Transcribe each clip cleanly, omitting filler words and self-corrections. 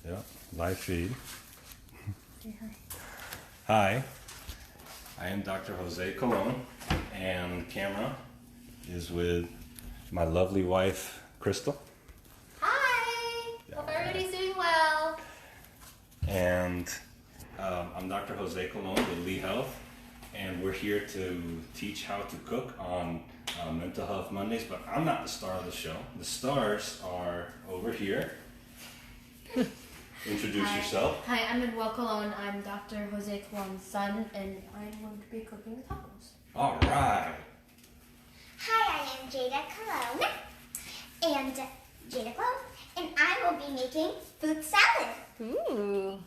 Yeah, live feed. Say hi. Hi, I am Dr. Jose Colon, and camera is with my lovely wife, Crystal. Hi! Hope everybody's doing well. And I'm Dr. Jose Colon with Lee Health, and we're here to teach how to cook on Mental Health Mondays, but I'm not the star of the show. The stars are over here. Introduce yourself. Hi, I'm Manuel Colon. I'm Dr. Jose Colon's son, and I'm going to be cooking the tacos. All right. Hi, I am Jada Colon, and I will be making fruit salad. Ooh,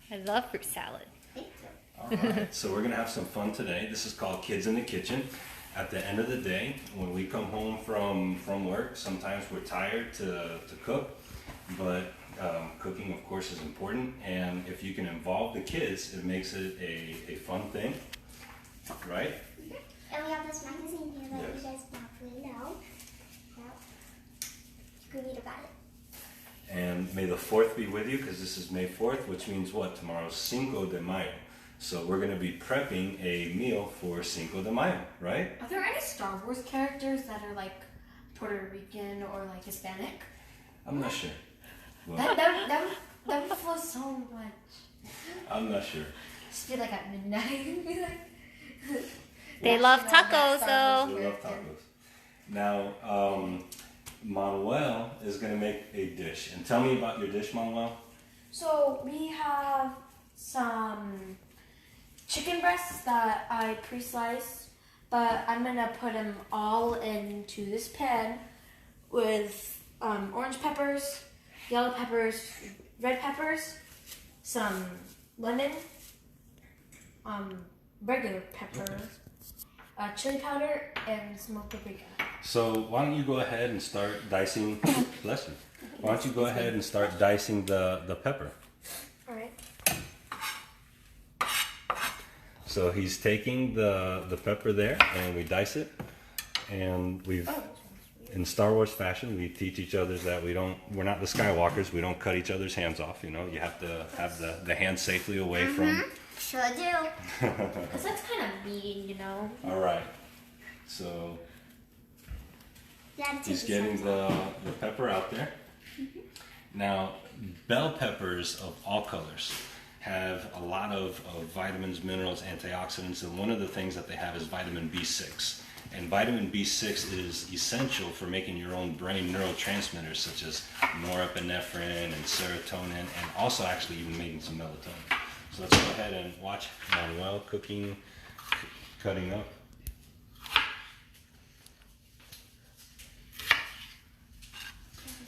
I love fruit salad. Thank you. All right. So we're gonna have some fun today. This is called Kids in the Kitchen. At the end of the day, when we come home from work, sometimes we're tired to cook, but cooking, of course, is important. And if you can involve the kids, it makes it a fun thing, right? And we have this magazine here that Yes. you guys probably know. Yep. You can read about it. And may the 4th be with you, because this is May 4th, which means what? Tomorrow's Cinco de Mayo. So we're going to be prepping a meal for Cinco de Mayo, right? Are there any Star Wars characters that are like Puerto Rican or like Hispanic? I'm not sure. Well, That would flow so much. I'm not sure. Just be like at midnight. Be like, They love watching all that tacos, Star Wars We love character. tacos. Now, Manuel is going to make a dish. And tell me about your dish, Manuel. So we have some chicken breasts that I pre-sliced, but I'm gonna put them all into this pan with orange peppers, yellow peppers, red peppers, some lemon, regular pepper, chili powder, and smoked paprika. So why don't you go ahead and start dicing, bless you. Why don't you go ahead and start dicing the pepper? All right. So he's taking the pepper there, and we dice it. And we've, in Star Wars fashion, we teach each other that we're not the Skywalkers. We don't cut each other's hands off. You know, you have to have the hand safely away from. Sure do. Because that's kind of mean, you know. All right. So Yeah, he's getting the pepper out there. Now, bell peppers of all colors have a lot of vitamins, minerals, antioxidants, and one of the things that they have is vitamin B6. And vitamin B6 is essential for making your own brain neurotransmitters such as norepinephrine and serotonin, and also actually even making some melatonin. So let's go ahead and watch Manuel cutting up.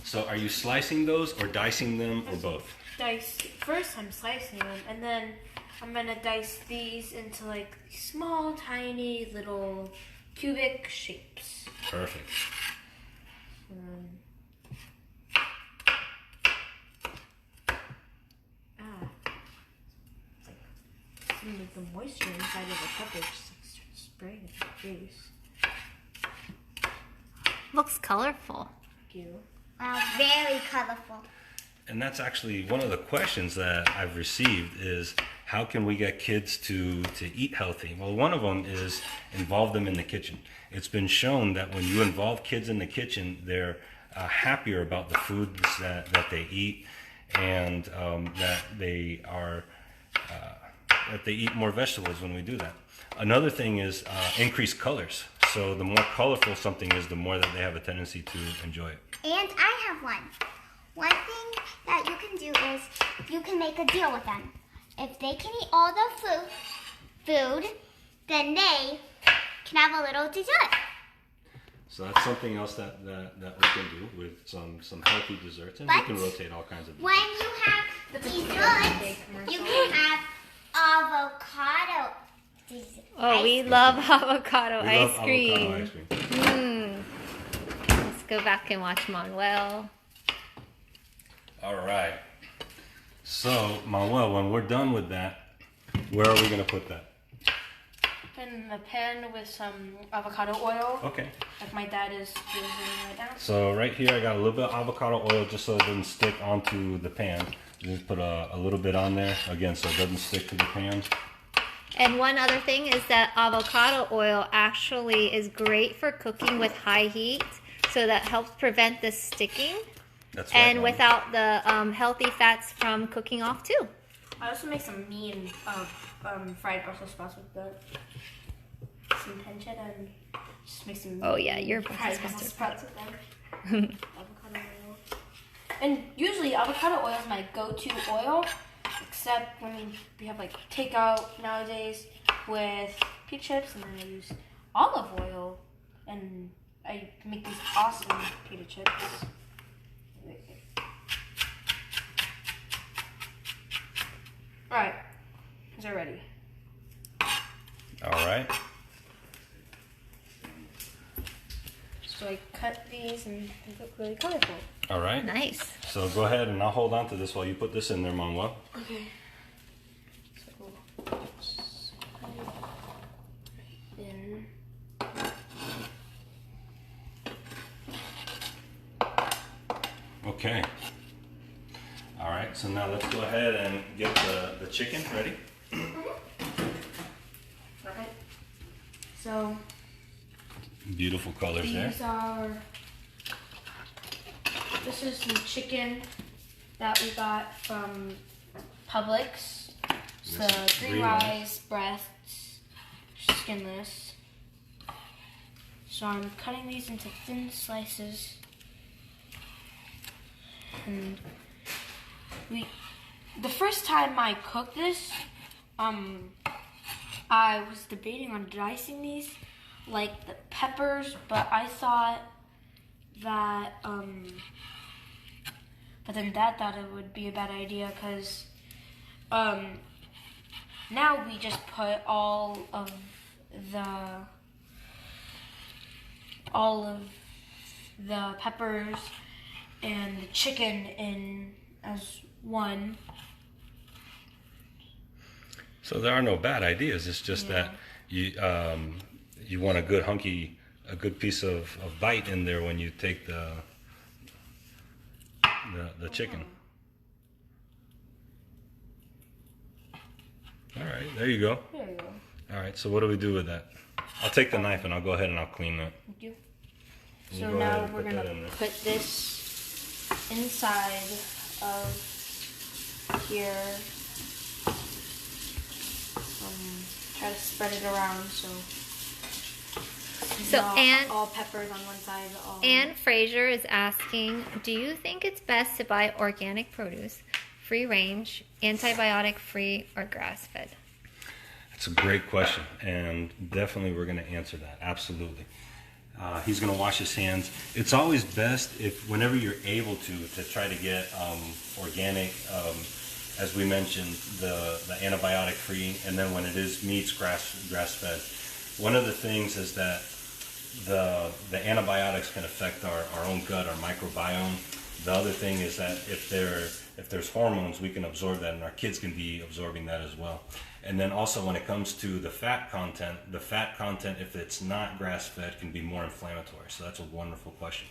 So are you slicing those or dicing them or both? Dice. First, I'm slicing them, and then I'm gonna dice these into like small, tiny, little cubic shapes. Perfect. Some of the moisture inside of the pepper just like starts spraying in my face. Looks colorful. Thank you. Wow, very colorful. And that's actually one of the questions that I've received is how can we get kids to eat healthy? Well, one of them is involve them in the kitchen. It's been shown that when you involve kids in the kitchen, they're happier about the foods that they eat, and that they are that they eat more vegetables when we do that. Another thing is increased colors. So the more colorful something is, the more that they have a tendency to enjoy it. And I have one. One thing that you can do is you can make a deal with them. If they can eat all the food, then they can have a little dessert. So that's something else that we can do with some healthy desserts, and we can rotate all kinds of When desserts. you have desserts, you can have avocado dessert. Oh, we love avocado We ice love cream. avocado ice cream. Let's go back and watch Manuel. All right. So, Manuel, when we're done with that, where are we going to put that? Put in the pan with some avocado oil, Okay. like my dad is doing right now. So right here I got a little bit of avocado oil just so it doesn't stick onto the pan. Just put a little bit on there, again, so it doesn't stick to the pan. And one other thing is that avocado oil actually is great for cooking with high heat, so that helps prevent the sticking. That's right. And Mom. without the healthy fats from cooking off too. I also make some mean fried Brussels sprouts with some pancetta and just make some. Oh yeah, your fried Brussels Brussels sprouts. sprouts with them. Avocado oil. And usually avocado oil is my go-to oil, except when we have like takeout nowadays with pita chips, and then I use olive oil, and I make these awesome pita chips. Alright, they're ready. All right. So I cut these and they look really colorful. All right. Nice. So go ahead and I'll hold on to this while you put this in there, Manuel. Okay. So in. Okay. All right. So now let's go ahead and get the chicken ready. Alright. So Beautiful colors there. these are. This is some chicken that we got from Publix. It's This the is green green rice breasts, skinless. So I'm cutting these into thin slices. And the first time I cooked this, I was debating on dicing these like the peppers, but I thought that, but then Dad thought it would be a bad idea because, now we just put all of the peppers and the chicken in as one. So there are no bad ideas. It's just that you want a good piece of bite in there when you take the chicken. All right, there you go. There you go. All right, so what do we do with that? I'll take the knife and I'll go ahead and I'll clean that. Thank you. You So go ahead now and we're put that gonna in there. put this inside of here. Try to spread it around so. So not Ann- all peppers on one side. All Anne Fraser is asking, do you think it's best to buy organic produce, free range, antibiotic free, or grass fed? That's a great question, and definitely we're going to answer that. Absolutely. He's going to wash his hands. It's always best if, whenever you're able to try to get organic. As we mentioned, the antibiotic free, and then when it is meats, grass fed. One of the things is that the antibiotics can affect our own gut, our microbiome. The other thing is that if there's hormones, we can absorb that, and our kids can be absorbing that as well. And then also when it comes to the fat content, if it's not grass fed, can be more inflammatory. So that's a wonderful question.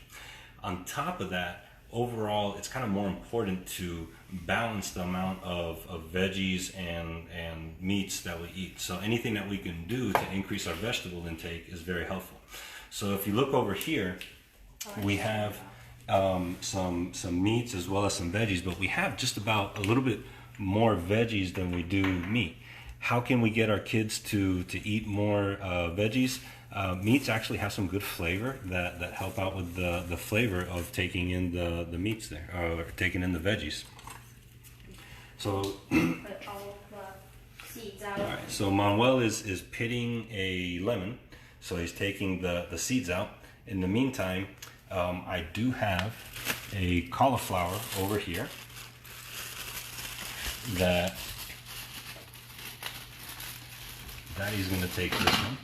On top of that, overall, it's kind of more important to balance the amount of veggies and meats that we eat. So anything that we can do to increase our vegetable intake is very helpful. So if you look over here, we have some meats as well as some veggies, but we have just about a little bit more veggies than we do meat. How can we get our kids to eat more veggies? Meats actually have some good flavor that help out with the flavor of taking in the meats there, or taking in the veggies. So, put all the seeds out. all right, so Manuel is pitting a lemon, so he's taking the seeds out. In the meantime, I do have a cauliflower over here that Daddy's going to take this one.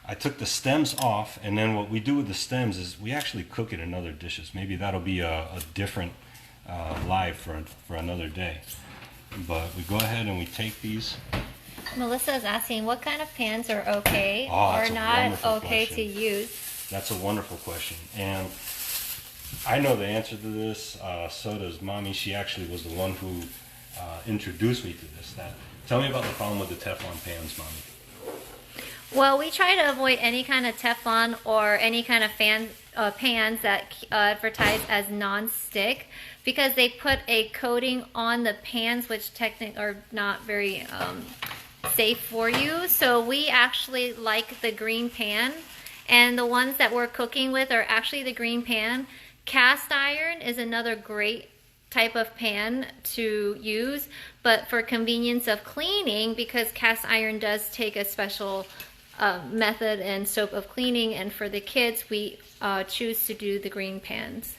I took the stems off, and then what we do with the stems is we actually cook it in other dishes. Maybe that'll be a different live for another day. but we go ahead and we take these. Melissa is asking what kind of pans are okay Oh, or that's a not wonderful okay question. to use. That's a wonderful question, and I know the answer to this. So does Mommy. She actually was the one who introduced me to this. Tell me about the problem with the Teflon pans, Mommy. Well, we try to avoid any kind of Teflon or any kind of pans that advertise as non-stick because they put a coating on the pans which technically are not very safe for you. So we actually like the green pan, and the ones that we're cooking with are actually the green pan. Cast iron is another great type of pan to use, but for convenience of cleaning, because cast iron does take a special method and soap of cleaning, and for the kids we choose to do the green pans.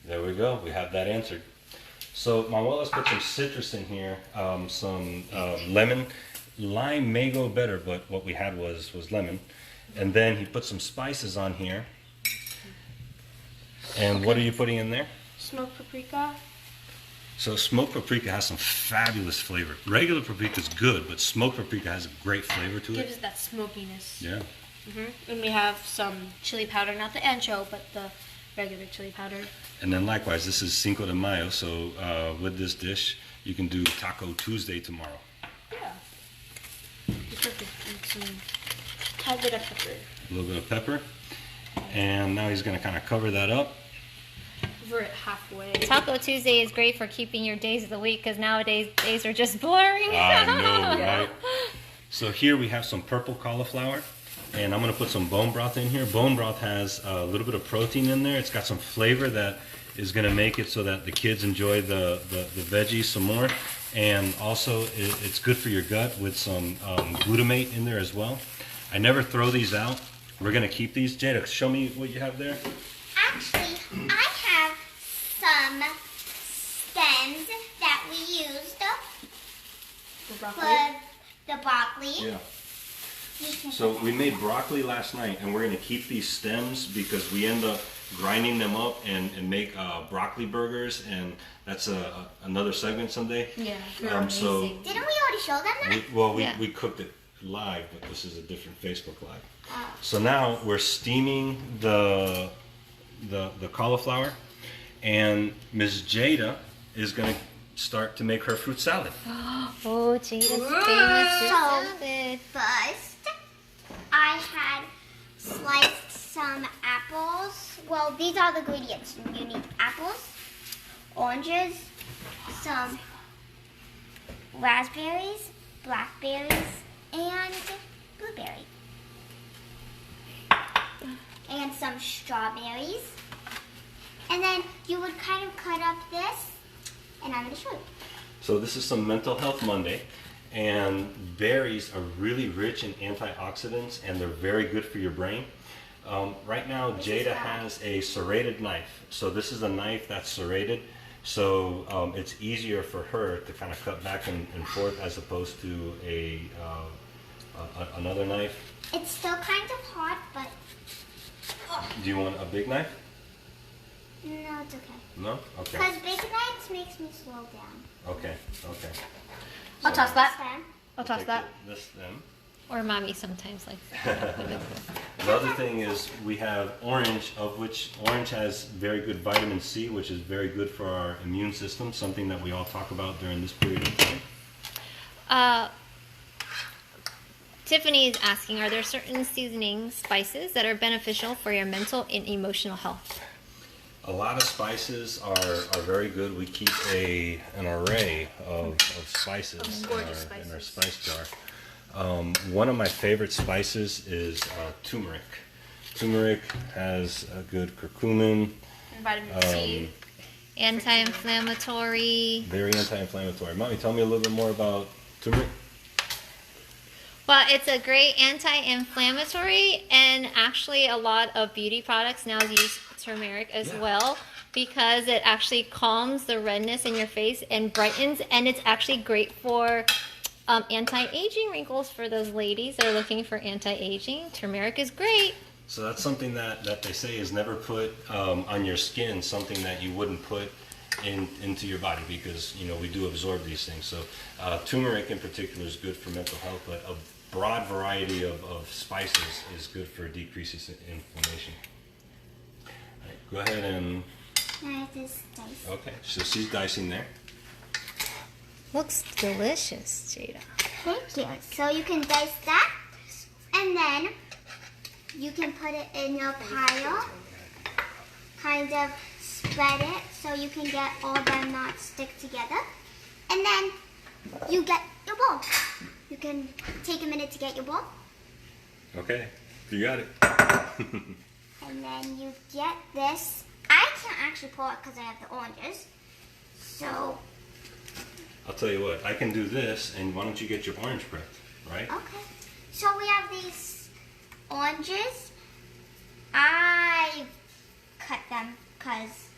There we go. We have that answered. So, Manuela's put some citrus in here, some lemon. Lime may go better, but what we had was lemon. And then he put some spices on here. And what are you putting in there? Smoked paprika. So smoked paprika has some fabulous flavor. Regular paprika is good, but smoked paprika has a great flavor to Gives it. it that smokiness. Yeah. And we have some chili powder, not the ancho, but the regular chili powder. And then likewise, this is Cinco de Mayo, so with this dish, you can do Taco Tuesday tomorrow. Yeah. Perfect. And some tad bit of pepper. A little bit of pepper. And now he's going to kind of cover that up. Over it halfway. Taco Tuesday is great for keeping your days of the week because nowadays days are just blurring. I know, right? So here we have some purple cauliflower, and I'm going to put some bone broth in here. Bone broth has a little bit of protein in there. It's got some flavor that is going to make it so that the kids enjoy the veggies some more. And also it's good for your gut with some glutamate in there as well. I never throw these out. We're going to keep these. Jada, show me what you have there. Actually, I have some stems that we used The broccoli. for the broccoli. Yeah. You can So put we that. made broccoli last night, and we're going to keep these stems because we end up grinding them up and make broccoli burgers, and that's another segment someday. Yeah. So amazing. Didn't we already show them that? Yeah. we cooked it live, but this is a different Facebook Live. Oh. So now we're steaming the cauliflower, and Ms. Jada is going to start to make her fruit salad. Oh, Jada's famous fruit salad. First, I had sliced some apples. Well, these are the ingredients. You need apples, oranges, some raspberries, blackberries, and blueberry. And some strawberries. And then you would kind of cut up this, and I'm going to show you. So this is some Mental Health Monday, and berries are really rich in antioxidants, and they're very good for your brain. Right now, Jada has a serrated knife. So this is a knife that's serrated, so it's easier for her to kind of cut back and forth as opposed to another knife. It's still kind of hard, but Do you want a big knife? no, it's okay. No? Okay. Because big knives makes me slow down. Okay. I'll toss that. Sam? I'll toss Take that. This then. Or mommy sometimes likes The other thing is we have orange, of which orange has very good vitamin C, which is very good for our immune system, something that we all talk about during this period of time. Tiffany is asking, are there certain seasoning spices that are beneficial for your mental and emotional health? A lot of spices are very good. We keep an array of spices Gorgeous in our spices. spice jar. One of my favorite spices is turmeric. Turmeric has a good curcumin, And vitamin C. Anti-inflammatory. very anti-inflammatory. Mommy, tell me a little bit more about turmeric. Well, it's a great anti-inflammatory, and actually a lot of beauty products now use turmeric as Yeah. well because it actually calms the redness in your face and brightens, and it's actually great for anti-aging wrinkles for those ladies that are looking for anti-aging. Turmeric is great. So that's something that they say is never put on your skin, something that you wouldn't put into your body, because we do absorb these things. So turmeric in particular is good for mental health, but a broad variety of spices is good for decreases in inflammation. All right, go ahead and Now this dice. okay. So she's dicing there. Looks delicious, Jada. Thank you. So you can dice that, and then you can put it in your pile. Kind of spread it so you can get all them not stick together, and then you get your bowl. You can take a minute to get your bowl, Okay, you got it. and then you get this. I can't actually pull it because I have the oranges. So, I'll tell you what. I can do this, and why don't you get your orange prepped, right? okay. So we have these oranges. I cut them because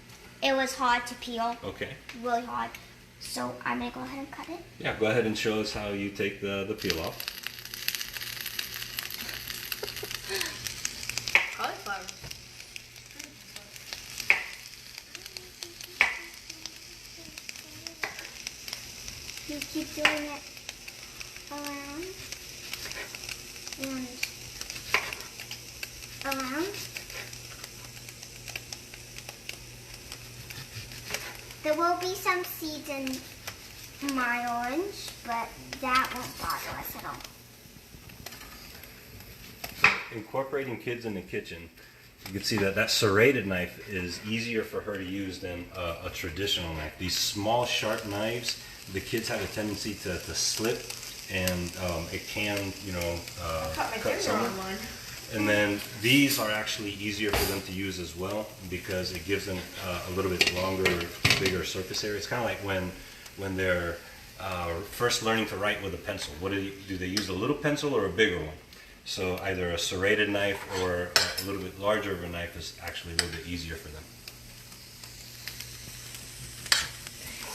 it was hard to peel, Okay. really hard. So I'm gonna go ahead and cut it. Yeah, go ahead and show us how you take the peel off. Cauliflower. You keep doing it around and around. There will be some seeds in my orange, but that won't bother us at all. Incorporating kids in the kitchen, you can see that serrated knife is easier for her to use than a traditional knife. These small, sharp knives, the kids have a tendency to slip, and it can, cut someone. And then these are actually easier for them to use as well, because it gives them a little bit longer, bigger surface area. It's kind of like when they're first learning to write with a pencil. What do they use, a little pencil or a bigger one? So either a serrated knife or a little bit larger of a knife is actually a little bit easier for them.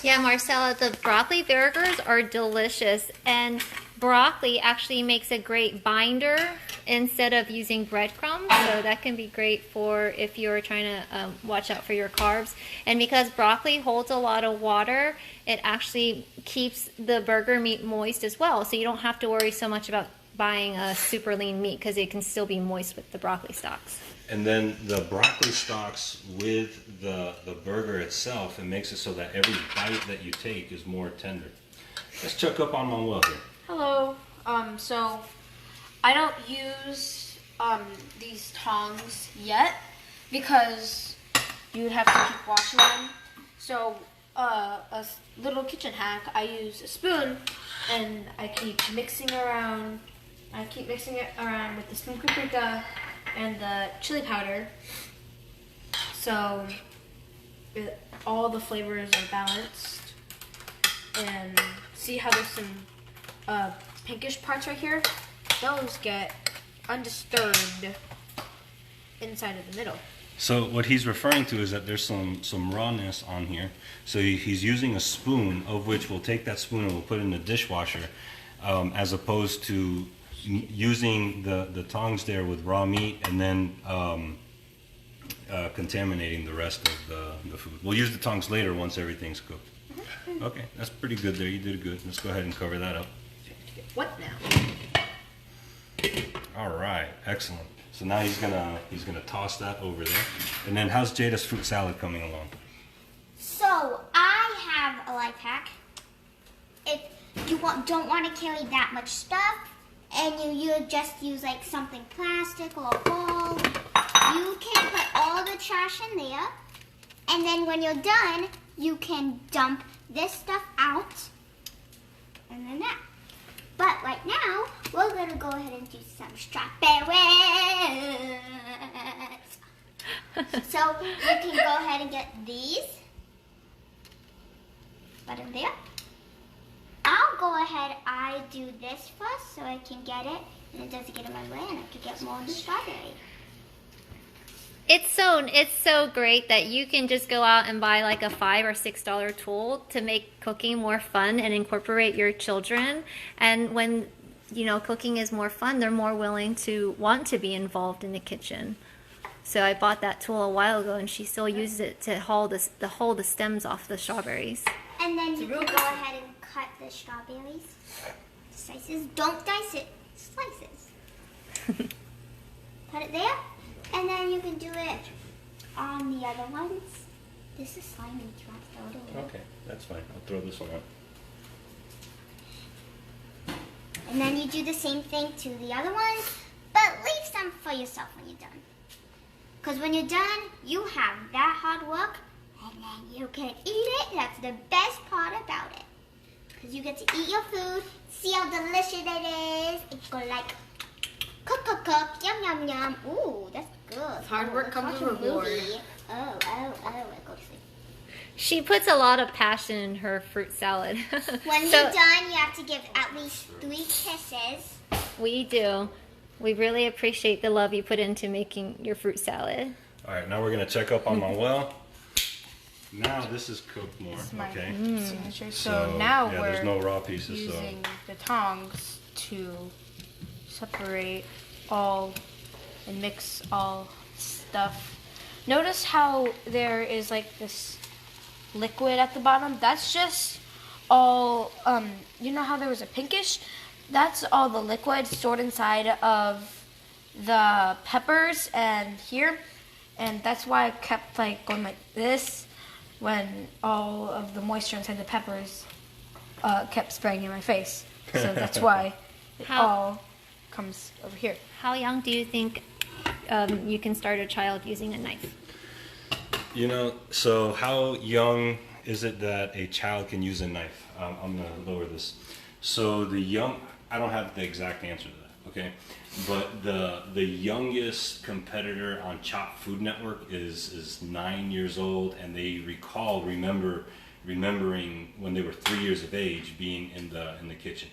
Yeah, Marcella, the broccoli burgers are delicious, and broccoli actually makes a great binder instead of using breadcrumbs, so that can be great for if you're trying to watch out for your carbs. And because broccoli holds a lot of water, it actually keeps the burger meat moist as well, so you don't have to worry so much about buying a super lean meat, because it can still be moist with the broccoli stalks. And then the broccoli stalks with the burger itself, it makes it so that every bite that you take is more tender. Let's check up on Manuel here. Hello. So I don't use these tongs yet because you would have to keep washing them. So little kitchen hack, I use a spoon and I keep mixing around. I keep mixing it around with the spoon paprika and the chili powder, so all the flavors are balanced. And see how there's some pinkish parts right here? Those get undisturbed inside of the middle. So what he's referring to is that there's some rawness on here. So he's using a spoon, of which we'll take that spoon and we'll put it in the dishwasher, as opposed to using the tongs there with raw meat and then contaminating the rest of the food. We'll use the tongs later once everything's cooked. Okay, that's pretty good there. You did good. Let's go ahead and cover that up. What now? All right, excellent. So now he's gonna toss that over there. And then how's Jada's fruit salad coming along? So I have a life hack. If you don't want to carry that much stuff, and you just use like something plastic or a bowl, you can put all the trash in there, and then when you're done, you can dump this stuff out, and then that. But right now, we're going to go ahead and do some strawberries. So you can go ahead and get these. Put them there. I'll go ahead, I do this first so I can get it, and it doesn't get in my way, and I can get more of the strawberry. It's so great that you can just go out and buy like a $5 or $6 tool to make cooking more fun and incorporate your children. And when cooking is more fun, they're more willing to want to be involved in the kitchen. So I bought that tool a while ago, and she still uses it to hold the stems off the strawberries. And then you can go ahead and cut the strawberries. Slices. Don't dice it. Slices. Put it there. And then you can do it on the other ones. This is slimy. Do you want to throw it away? Okay, that's fine. I'll throw this one out. And then you do the same thing to the other ones, but leave some for yourself when you're done. Because when you're done, you have that hard work, and then you can eat it. That's the best part about it. Because you get to eat your food, see how delicious it is. It's go like, cook, yum, yum, yum. Ooh, that's good. Hard work comes with reward. Oh, I go to sleep. She puts a lot of passion in her fruit salad. When you're done, you have to give at least 3 kisses. We do. We really appreciate the love you put into making your fruit salad. All right, now we're gonna check up on my well. Now this is cooked more, okay? Signature. So now yeah, we're there's no raw pieces. using the tongs to separate all and mix all stuff. Notice how there is like this liquid at the bottom. That's just all, you know how there was a pinkish? That's all the liquid stored inside of the peppers and here. And that's why I kept like going like this when all of the moisture inside the peppers kept spraying in my face. So that's why it all comes over here. How young do you think you can start a child using a knife? You know, so how young is it that a child can use a knife? I'm gonna lower this. So I don't have the exact answer to that, okay? But the youngest competitor on Chopped Food Network is 9 years old, and they remembering when they were 3 years of age being in the kitchen.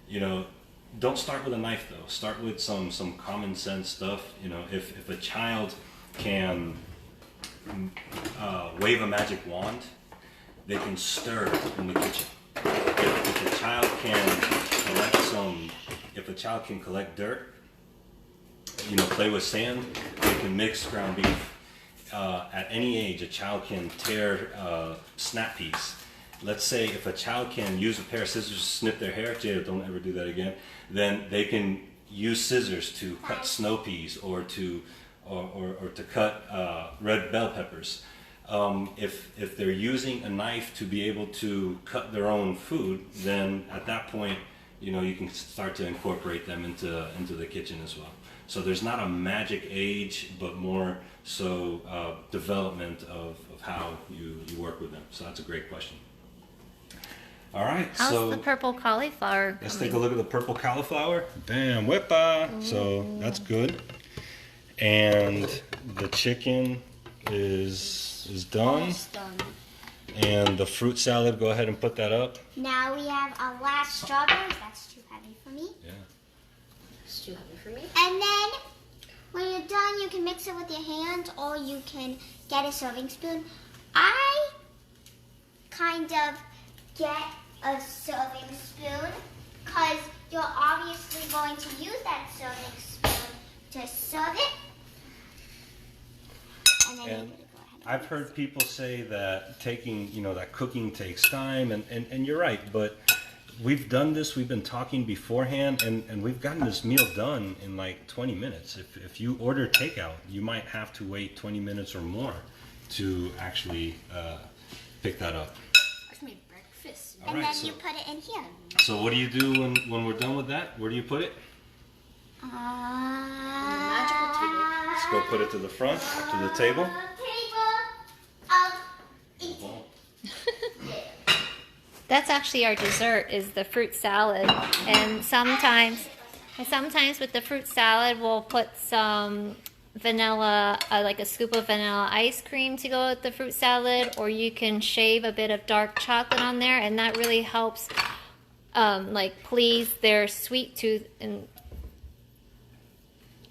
You know, don't start with a knife though. Start with some common sense stuff. You know, if a child can wave a magic wand, they can stir in the kitchen. If a child can collect dirt, you know, play with sand, they can mix ground beef. At any age, a child can tear snap peas. Let's say if a child can use a pair of scissors to snip their hair, Jada, don't ever do that again, then they can use scissors to cut snow peas or to cut red bell peppers. If they're using a knife to be able to cut their own food, then at that point, you know, you can start to incorporate them into the kitchen as well. So there's not a magic age, but more so development of how you work with them. So that's a great question. All right, How's the purple cauliflower? Let's take a look at the purple cauliflower. Bam, whippa. So that's good. And the chicken is done. Almost done. And the fruit salad, go ahead and put that up. Now we have our last strawberries. That's too heavy for me. Yeah. It's too heavy for me. And then when you're done, you can mix it with your hands or you can get a serving spoon. I kind of get a serving spoon because you're obviously going to use that serving spoon to serve it. And then you're going to go ahead. I've heard people say that that cooking takes time, and you're right, but we've done this, we've been talking beforehand, and we've gotten this meal done in like 20 minutes. If you order takeout, you might have to wait 20 minutes or more to actually pick that up. I made breakfast. And then you put it in here. So what do you do when we're done with that? Where do you put it? magical table. Let's go put it to the front, to the table. That's actually our dessert, is the fruit salad. And sometimes with the fruit salad, we'll put some vanilla, like a scoop of vanilla ice cream to go with the fruit salad, or you can shave a bit of dark chocolate on there, and that really helps please their sweet tooth, and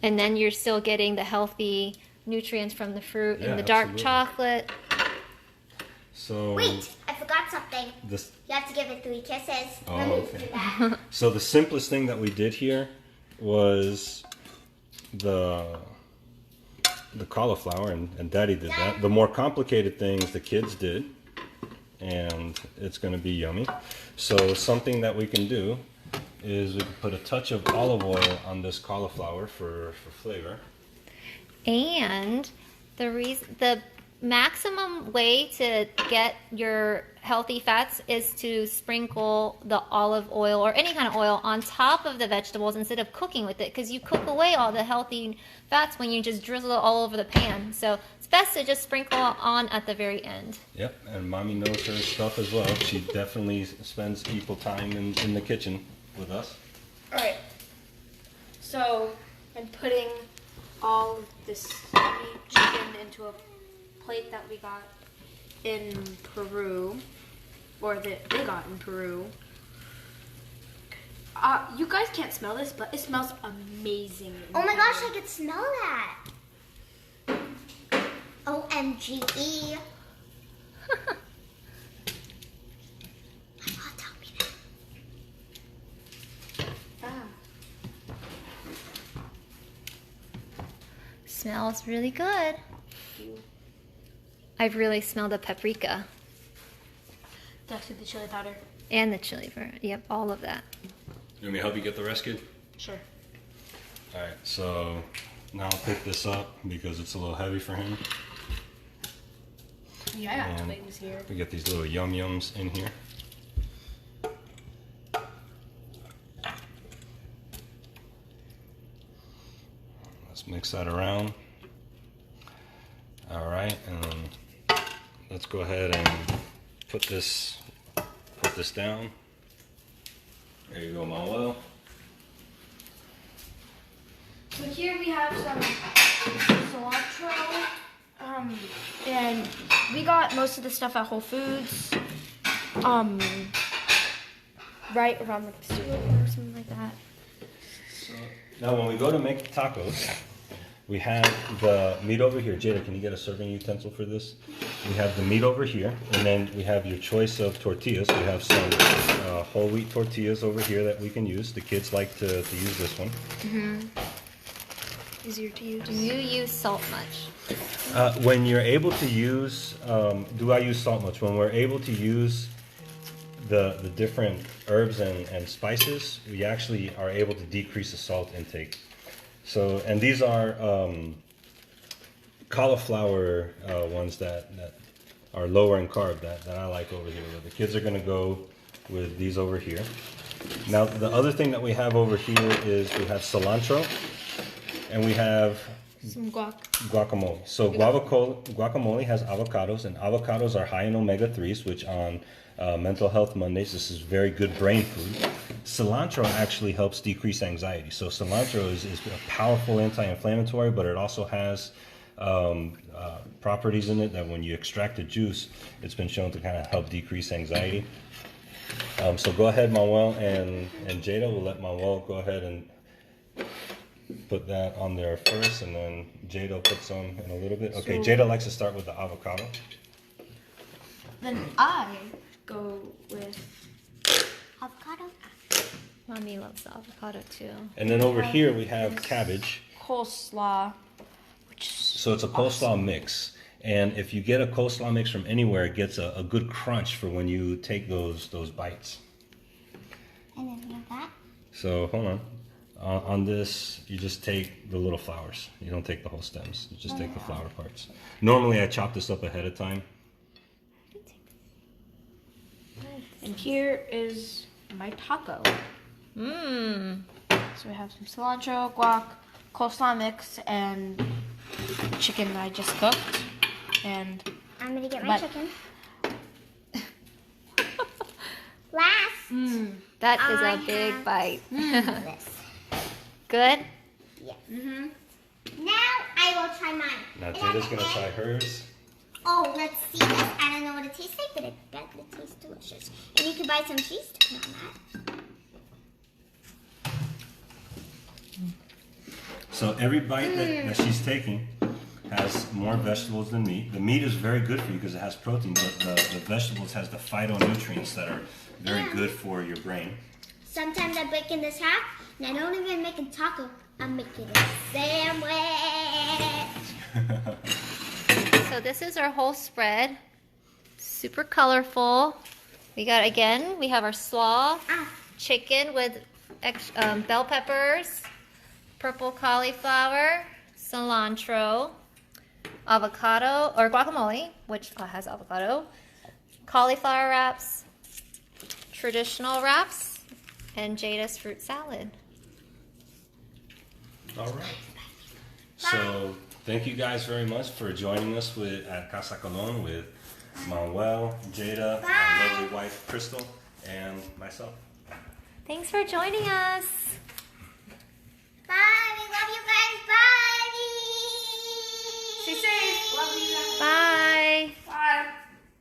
then you're still getting the healthy nutrients from the fruit and the dark absolutely. chocolate. So Wait, I forgot something. this. You have to give it 3 kisses. Oh, Let me okay. do that. So the simplest thing that we did here was the the cauliflower, and Daddy did that. The more complicated things the kids did, and it's going to be yummy. So something that we can do is we can put a touch of olive oil on this cauliflower for flavor. And the maximum way to get your healthy fats is to sprinkle the olive oil or any kind of oil on top of the vegetables instead of cooking with it, because you cook away all the healthy fats when you just drizzle it all over the pan. So it's best to just sprinkle on at the very end. Yep, and Mommy knows her stuff as well. She definitely spends equal time in the kitchen with us. All right. So I'm putting all of this yummy chicken into a plate that we got in Peru, or that they got in Peru. You guys can't smell this, but it smells amazing. Oh my gosh, I could smell that. OMGE. Smells really good. I've really smelled the paprika. That's the chili powder. And the chili powder. Yep, all of that. You want me to help you get the rest, kid? Sure. All right, so now I'll pick this up because it's a little heavy for him. Yeah, I got And twigs here. we get these little yum-yums in here. Let's mix that around. All right, and let's go ahead and put this down. There you go, Manuel. So here we have some cilantro, and we got most of the stuff at Whole Foods, right around like the store or something like that. Now, when we go to make tacos, we have the meat over here. Jada, can you get a serving utensil for this? We have the meat over here, and then we have your choice of tortillas. We have some whole wheat tortillas over here that we can use. The kids like to use this one. Easier to use. Do you use salt much? When you're able to use, do I use salt much? When we're able to use the different herbs and spices, we actually are able to decrease the salt intake. So, and these are cauliflower ones that are lower in carb that I like over here. The kids are going to go with these over here. Now, the other thing that we have over here is we have cilantro, and we have Some guacamole. So guacamole has avocados, and avocados are high in omega-3s, which on Mental Health Mondays, this is very good brain food. Cilantro actually helps decrease anxiety. So cilantro is a powerful anti-inflammatory, but it also has properties in it that when you extract the juice, it's been shown to kind of help decrease anxiety. So go ahead, Manuel and Jada. We'll let Manuel go ahead and put that on there first, and then Jada will put some in a little bit. Okay, Jada likes to start with the avocado. Then I go with Avocado. Mommy loves the avocado too. And then over here we have cabbage. coleslaw, which is So it's a coleslaw mix. And if you get a coleslaw mix from anywhere, it gets a good crunch for when you take those bites. And then we have that. So hold on. On this, you just take the little flowers. You don't take the whole stems. You just take the flower parts. Normally, I chop this up ahead of time. And here is my taco. Mmm. So we have some cilantro, guac, coleslaw mix, and chicken that I just cooked. And I'm gonna get my But- chicken. Last. That is I a big have- bite. This. Good? Yes. Now I will try mine. Now It Jada's has gonna egg. try hers. Oh, let's see this. I don't know what it tastes like, but I bet it tastes delicious. And you can buy some cheese to put on that. So every bite that she's taking has more vegetables than meat. The meat is very good for you because it has protein, but the vegetables has the phytonutrients that are very good for your brain. Sometimes I break in this half, and I don't even make a taco. I'm making a sandwich. So this is our whole spread. Super colorful. We have our slaw, chicken with bell peppers, purple cauliflower, cilantro, avocado, or guacamole, which has avocado, cauliflower wraps, traditional wraps, and Jada's fruit salad. All right. So thank you guys very much for joining us at Casa Colon with Manuel, Jada, my lovely wife Crystal, and myself. Thanks for joining us.